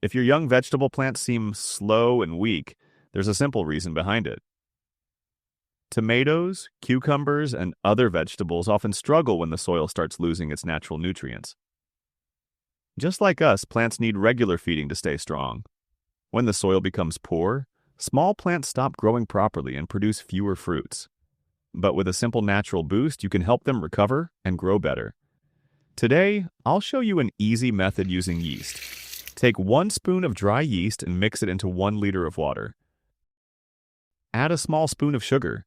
If your young vegetable plants seem slow and weak, there's a simple reason behind it. Tomatoes, cucumbers, and other vegetables often struggle when the soil starts losing its natural nutrients. Just like us, plants need regular feeding to stay strong. When the soil becomes poor, small plants stop growing properly and produce fewer fruits. But with a simple natural boost, you can help them recover and grow better. Today, I'll show you an easy method using yeast. Take 1 spoon of dry yeast and mix it into 1 liter of water. Add a small spoon of sugar.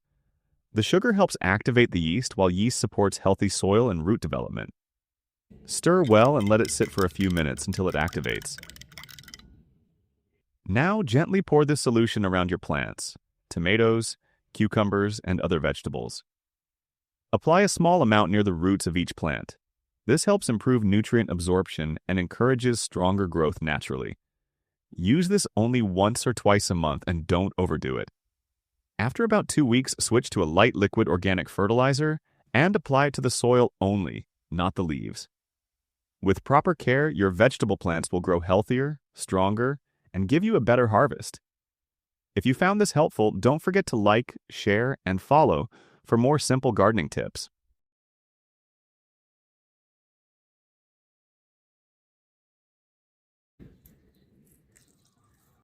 The sugar helps activate the yeast while yeast supports healthy soil and root development. Stir well and let it sit for a few minutes until it activates. Now gently pour this solution around your plants, tomatoes, cucumbers, and other vegetables. Apply a small amount near the roots of each plant. This helps improve nutrient absorption and encourages stronger growth naturally. Use this only once or twice a month and don't overdo it. After about 2 weeks, switch to a light liquid organic fertilizer and apply it to the soil only, not the leaves. With proper care, your vegetable plants will grow healthier, stronger, and give you a better harvest. If you found this helpful, don't forget to like, share, and follow for more simple gardening tips.